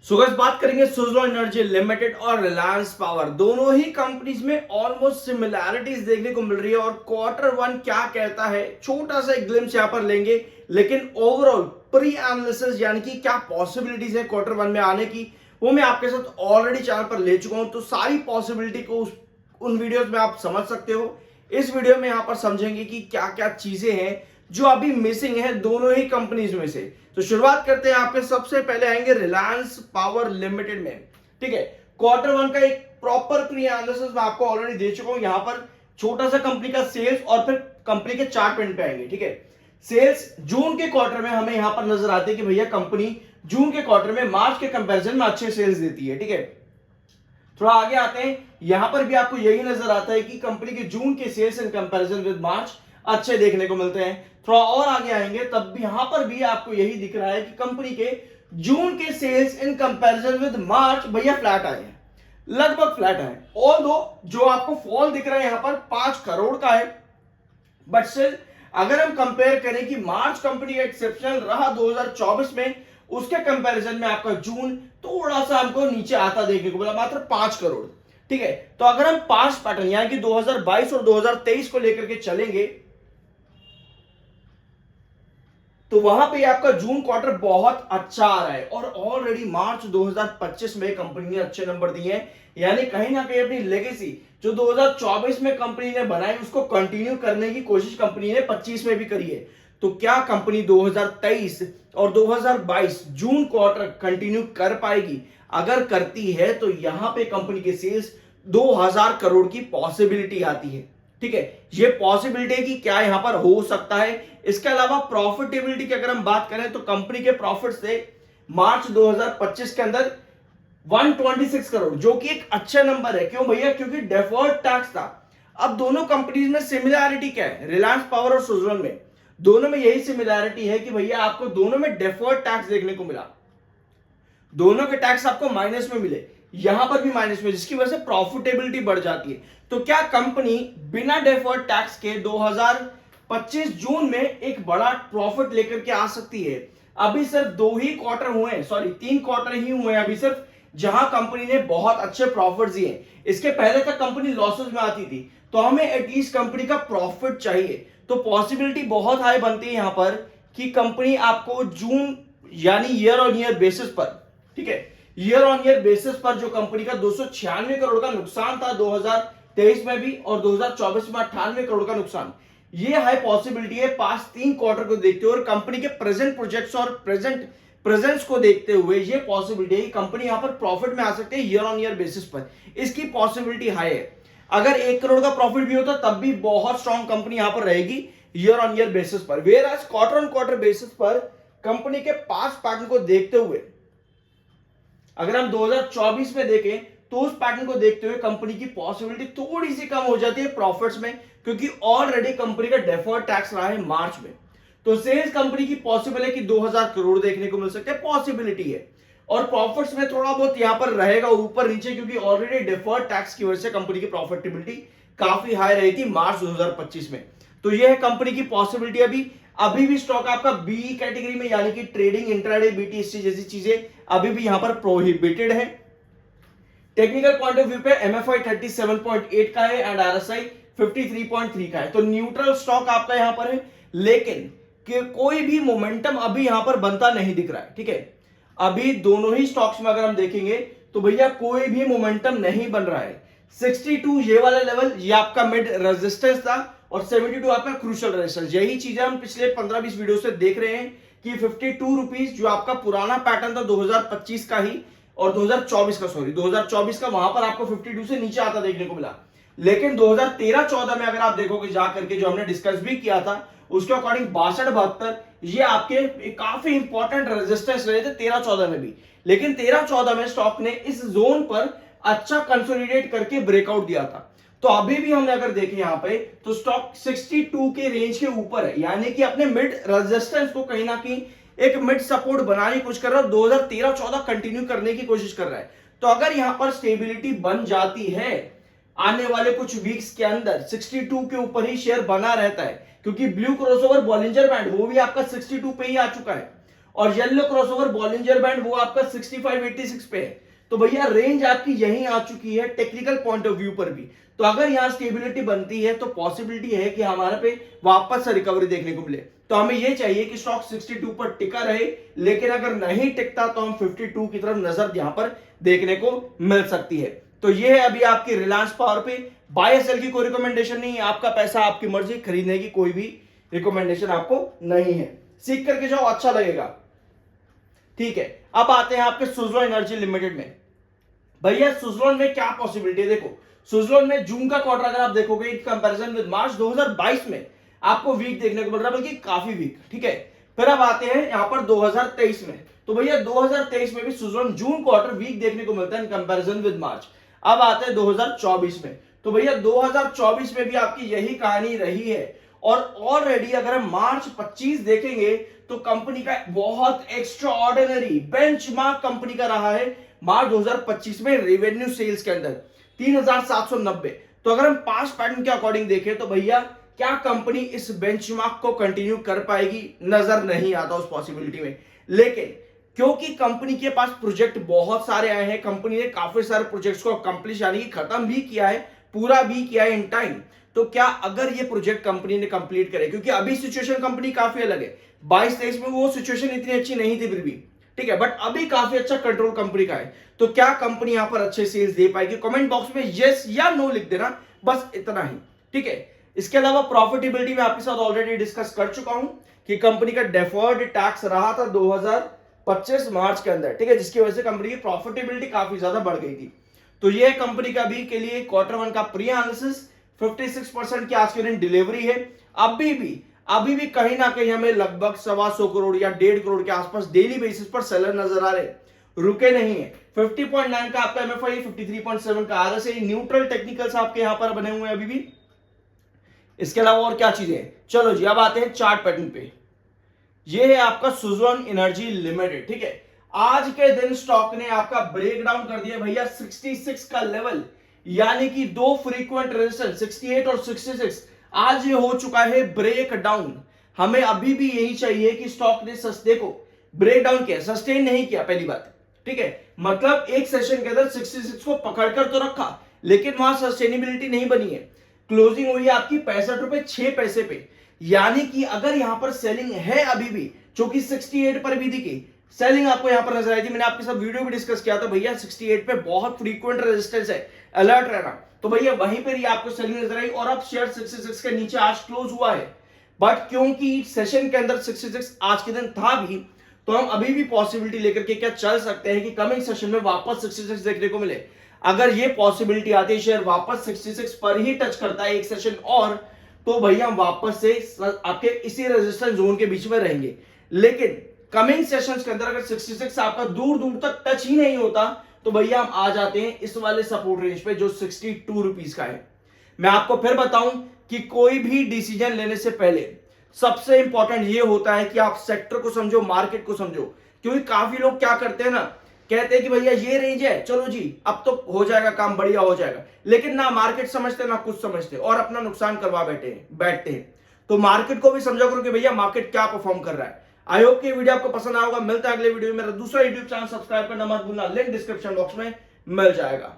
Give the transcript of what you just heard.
So guys बात करेंगे Suzlon energy limited और रिलायंस पावर। दोनों ही कंपनीज में ऑलमोस्ट सिमिलैरिटीज देखने को मिल रही है और क्वार्टर वन क्या कहता है छोटा सा एक ग्लिम्स यहां पर लेंगे, लेकिन ओवरऑल प्री एनालिसिस यानी कि क्या पॉसिबिलिटीज है क्वार्टर वन में आने की, वो मैं आपके साथ ऑलरेडी चैनल पर ले चुका हूं। तो सारी पॉसिबिलिटी को उन वीडियोस में आप समझ सकते हो। इस वीडियो में यहां पर समझेंगे कि क्या क्या चीजें हैं जो अभी मिसिंग है दोनों ही कंपनीज में से। तो शुरुआत करते हैं, आपके सबसे पहले आएंगे रिलायंस पावर लिमिटेड में। ठीक है, क्वार्टर वन का एक प्रॉपर प्री एनालिसिस मैं आपको ऑलरेडी दे चुका हूं। यहां पर छोटा सा कंपनी का सेल्स और फिर कंपनी के चार्ट प्रिंट पे आएंगे। ठीक है, सेल्स जून के क्वार्टर में हमें यहां पर नजर आती है कि भैया कंपनी जून के क्वार्टर में मार्च के कंपैरिजन में अच्छे सेल्स देती है। ठीक है, थोड़ा आगे आते हैं, यहां पर भी आपको यही नजर आता है कि कंपनी के जून के सेल्स इन कंपैरिजन विद मार्च अच्छे देखने को मिलते हैं। थोड़ा और आगे आएंगे तब भी यहां पर भी आपको यही दिख रहा है कि कंपनी के जून के सेल्स इन कंपैरिजन विद मार्च भैया फ्लैट आए हैं, लगभग फ्लैट है। ऑल दो जो आपको फॉल दिख रहा है यहां पर 5 करोड़ का है, बट स्टिल अगर हम कंपेयर करें कि मार्च कंपनी एक्सेप्शनल रहा 2024 में, उसके कंपैरिजन में आपका जून थोड़ा सा हमको नीचे आता देखने को मिला, मात्र 5 करोड़। ठीक है, तो अगर हम पास्ट पैटर्न यानी कि 2022 और 2023 को लेकर के चलेंगे तो वहां पे आपका जून क्वार्टर बहुत अच्छा आ रहा है और ऑलरेडी मार्च 2025 में कंपनी ने अच्छे नंबर दिए हैं। यानी कहीं ना कहीं अपनी लेगेसी जो 2024 में कंपनी ने बनाई उसको कंटिन्यू करने की कोशिश कंपनी ने 25 में भी करी है। तो क्या कंपनी 2023 और 2022 जून क्वार्टर कंटिन्यू कर पाएगी? अगर करती है तो यहां पे कंपनी के सेल्स 2000 करोड़ की पॉसिबिलिटी आती है। ठीक है, ये पॉसिबिलिटी है कि क्या यहां पर हो सकता है। इसके अलावा प्रॉफिटेबिलिटी की अगर हम बात करें तो कंपनी के प्रॉफिट से मार्च 2025 के अंदर 126 करोड़, जो कि एक अच्छा नंबर है। क्यों भैया? क्योंकि डेफर्ड टैक्स था। अब दोनों कंपनीज में सिमिलैरिटी क्या है? रिलायंस पावर और सुज़लोन में दोनों में यही सिमिलैरिटी है कि भैया आपको दोनों में डेफर्ड टैक्स देखने को मिला, दोनों के टैक्स आपको माइनस में मिले, यहां पर भी माइनस में, जिसकी वजह से प्रॉफिटेबिलिटी बढ़ जाती है। तो क्या कंपनी बिना डेफर्ड टैक्स के 2025 जून में एक बड़ा प्रॉफिट लेकर के आ सकती है? अभी सिर्फ 2 ही क्वार्टर हुए हैं, सॉरी 3 क्वार्टर ही हुए हैं अभी सिर्फ, जहां कंपनी ने बहुत अच्छे प्रॉफिट दिए। इसके पहले तक कंपनी लॉसेस में आती थी, तो हमें एटलीस्ट कंपनी का प्रॉफिट चाहिए। तो पॉसिबिलिटी बहुत हाई बनती है यहां पर कि कंपनी आपको जून यानी ईयर ऑन ईयर बेसिस पर, ठीक है, ईयर ऑन ईयर बेसिस पर जो कंपनी का 296 करोड़ का नुकसान था 2023 में भी और 2024 में 98 करोड़ का नुकसान, ये हाई पॉसिबिलिटी है पास्ट 3 क्वार्टर को देखते हुए और कंपनी के प्रेजेंट प्रोजेक्ट्स और प्रेजेंट प्रेजेंस को देखते हुए ये पॉसिबिलिटी है कि कंपनी यहां पर प्रॉफिट में आ सकती है ईयर ऑन ईयर बेसिस पर। इसकी पॉसिबिलिटी हाई है। अगर 1 करोड़ का प्रॉफिट भी होता तब भी बहुत स्ट्रॉन्ग कंपनी यहां पर रहेगी ईयर ऑन ईयर बेसिस पर। Whereas quarter on quarter basis पर कंपनी के पास्ट पैटर्न को देखते हुए अगर हम 2024 में देखें तो उस पैटर्न को देखते हुए कंपनी की पॉसिबिलिटी थोड़ी सी कम हो जाती है प्रॉफिट्स में, क्योंकि ऑलरेडी कंपनी का डेफर्ड टैक्स रहा है मार्च में। तो सेल्स कंपनी की पॉसिबल है कि 2000 करोड़ देखने को मिल सकते हैं, पॉसिबिलिटी है। और प्रॉफिट्स में थोड़ा बहुत यहां पर रहेगा ऊपर नीचे, क्योंकि ऑलरेडी डेफर्ड टैक्स की वजह से कंपनी की प्रॉफिटेबिलिटी काफी हाई रही थी मार्च 2025 में। तो यह है कंपनी की पॉसिबिलिटी। अभी भी स्टॉक आपका बी कैटेगरी में यानी कि ट्रेडिंग, इंट्राडे, बीटीएससी जैसी चीजें अभी भी यहां पर प्रोहिबिटेड है। टेक्निकल पॉइंट ऑफ व्यू पे एमएफआई 37.8 का है एंड आरएसआई 53.3 का है। तो न्यूट्रल स्टॉक आपका यहां पर है, लेकिन कि कोई भी मोमेंटम अभी यहां पर बनता नहीं दिख रहा है। ठीक है, अभी दोनों ही स्टॉक्स में अगर हम देखेंगे तो भैया कोई भी मोमेंटम नहीं बन रहा है। 62 ये वाला लेवल ये आपका मिड रेजिस्टेंस था और 72 आपका क्रूशियल रेजिस्टेंस। यही चीजें हम पिछले 15-20 वीडियो से देख रहे हैं कि 52 रुपीज जो आपका पुराना पैटर्न था 2025 का ही और 2024 का, सॉरी 2024 का, वहां पर आपको 52 से नीचे आता देखने को मिला। लेकिन 2013-14 में अगर आप देखोगे जाकर के, जो हमने डिस्कस भी किया था, उसके अकॉर्डिंग 62-72 ये आपके काफी इंपॉर्टेंट रेजिस्टेंस रहे थे 13-14 में भी। लेकिन 13-14 में स्टॉक ने इस जोन पर अच्छा कंसोलिडेट करके ब्रेकआउट दिया था। तो अभी भी हमने अगर देखें यहां पे तो स्टॉक 62 के रेंज के ऊपर है, यानी कि अपने मिड रेजिस्टेंस को कहीं ना कहीं एक मिड सपोर्ट बनाने की कोशिश कर रहा है, 2013-14 कंटिन्यू करने की कोशिश कर रहा है। तो अगर यहां पर स्टेबिलिटी बन जाती है आने वाले कुछ वीक्स के अंदर, 62 के ऊपर ही शेयर बना रहता है, क्योंकि ब्लू क्रॉसओवर बॉलिंजर बैंड वो भी आपका 62 पे ही आ चुका है और येलो क्रॉसओवर बॉलिंजर बैंड वो आपका 6586 पे है। तो भैया रेंज आपकी यहीं आ चुकी है टेक्निकल पॉइंट ऑफ व्यू पर भी। तो अगर यहाँ स्टेबिलिटी बनती है तो पॉसिबिलिटी है कि हमारे पे वापस से रिकवरी देखने को मिले। तो हमें ये चाहिए कि स्टॉक 62 पर टिका रहे, लेकिन अगर नहीं टिकता तो हम 52 की तरफ नजर यहां पर देखने को मिल सकती है। तो ये है अभी आपकी रिलायंस पावर पे। बाय सेल की कोई रिकमेंडेशन नहीं है, आपका पैसा आपकी मर्जी, खरीदने की कोई भी रिकमेंडेशन आपको नहीं है। सीख करके जाओ, अच्छा लगेगा। ठीक है, अब आते हैं आपके सुज़लोन एनर्जी लिमिटेड में। भैया सुज़लोन में क्या पॉसिबिलिटी है, देखो सुज़लोन में जून का क्वार्टर अगर आप देखोगे इन कंपैरिजन विद मार्च 2022 में आपको वीक देखने को मिल रहा है, बल्कि काफी वीक। ठीक है, फिर अब आते हैं यहां पर 2023 में। तो भैया 2023 में भी सुज़लोन जून क्वार्टर वीक देखने को मिलता है इन कंपैरिजन विद मार्च। अब आते हैं 2024 में। तो भैया 2024 में भी आपकी यही कहानी रही है, और ऑलरेडी अगर हम मार्च 25 देखेंगे तो कंपनी का बहुत एक्स्ट्रा ऑर्डिनरी बेंचमार्क कंपनी का रहा है मार्च 2025 में रेवेन्यू सेल्स के अंदर 3790। तो अगर हम पास्ट पैटर्न के अकॉर्डिंग देखें तो भैया क्या कंपनी इस बेंचमार्क को कंटिन्यू कर पाएगी, नजर नहीं आता उस पॉसिबिलिटी में। लेकिन क्योंकि कंपनी के पास प्रोजेक्ट बहुत सारे आए हैं, कंपनी ने काफी सारे प्रोजेक्ट्स को अकम्प्लिश यानी कि खत्म भी किया है, पूरा भी किया है इन टाइम। तो क्या अगर ये प्रोजेक्ट कंपनी ने कंप्लीट करे, क्योंकि अभी सिचुएशन कंपनी काफी अलग है, 22-23 में वो सिचुएशन इतनी अच्छी नहीं थी फिर भी, ठीक है, बट अभी काफी अच्छा कंट्रोल कंपनी का है। तो क्या कंपनी यहां पर अच्छे सेल्स दे पाएगी? कमेंट बॉक्स में यस या नो लिख देना, बस इतना ही। ठीक है, इसके अलावा प्रॉफिटेबिलिटी में आपके साथ ऑलरेडी डिस्कस कर चुका हूं कि कंपनी का डेफर्ड टैक्स रहा था 2025 मार्च के अंदर, ठीक है, जिसकी वजह से कंपनी की प्रॉफिटेबिलिटी काफी ज्यादा बढ़ गई थी। तो ये कंपनी का भी के लिए क्वार्टर वन का प्री एनालिसिस 56% की आज के दिन डिलीवरी है। अभी भी कहीं ना कहीं हमें लगभग 125 करोड़ या 1.5 करोड़ के आसपास डेली बेसिस पर सेलर नजर आ रहे, रुके नहीं है। 50.9 का आपका एमएफआई, 53.7 का आरएसआई, न्यूट्रल टेक्निकल्स आपके यहां पर बने हुए हैं अभी भी। इसके अलावा और क्या चीजें हैं, चलो जी अब आते हैं चार्ट पैटर्न पे। ये है आपका सुज़लोन एनर्जी लिमिटेड। ठीक है, आज के दिन स्टॉक ने आपका ब्रेक डाउन कर दिया भैया 66 का लेवल, यानी कि दो फ्रीक्वेंट रेजिस्टेंस 68 और 66 आज ये हो चुका है ब्रेक डाउन। हमें अभी भी यही चाहिए कि स्टॉक ने सस्ते को ब्रेक डाउन किया, सस्टेन नहीं किया, पहली बात। ठीक है, मतलब एक सेशन के अंदर 66 को पकड़कर तो रखा, लेकिन वहां सस्टेनेबिलिटी नहीं बनी है। क्लोजिंग हुई है आपकी 65 रुपए 6 पैसे पे, यानी कि अगर यहां पर सेलिंग है अभी भी, जो कि 68 पर भी दिखी, सेलिंग आपको यहां पर नजर आई थी। मैंने आपके साथ वीडियो भी डिस्कस किया था भैया 68 पे बहुत फ्रीक्वेंट रेजिस्टेंस है, अलर्ट रहना। तो भैया वहीं पर ही आपको सेलिंग नजर आई, और अब शेयर 66 के नीचे आज क्लोज हुआ है। बट क्योंकि सेशन के अंदर 66 आज के दिन था भी, तो हम अभी भी पॉसिबिलिटी लेकर के क्या चल सकते हैं कि कमिंग सेशन में वापस 66 देखने को मिले। अगर ये पॉसिबिलिटी आती है, शेयर वापस 66 पर ही टच करता है एक सेशन और, तो भैया हम वापस से आपके इसी रेजिस्टेंस जोन के बीच में रहेंगे। लेकिन कमिंग सेशंस के अंदर अगर 66 आपका दूर दूर तक टच ही नहीं होता, तो भैया हम आ जाते हैं इस वाले सपोर्ट रेंज पे जो 62 रुपीज का है। मैं आपको फिर बताऊं कि कोई भी डिसीजन लेने से पहले सबसे इंपॉर्टेंट ये होता है कि आप सेक्टर को समझो, मार्केट को समझो। क्योंकि काफी लोग क्या करते हैं ना, कहते हैं कि भैया ये रेंज है, चलो जी अब तो हो जाएगा काम, बढ़िया हो जाएगा, लेकिन ना मार्केट समझते ना कुछ समझते, और अपना नुकसान करवा बैठते हैं। तो मार्केट को भी समझा करो कि भैया मार्केट क्या परफॉर्म कर रहा है। आई होप कि वीडियो आपको पसंद आएगा। मिलता है अगले वीडियो में। मेरा दूसरा यूट्यूब चैनल सब्सक्राइब करना मत भूलना, लिंक डिस्क्रिप्शन बॉक्स में मिल जाएगा।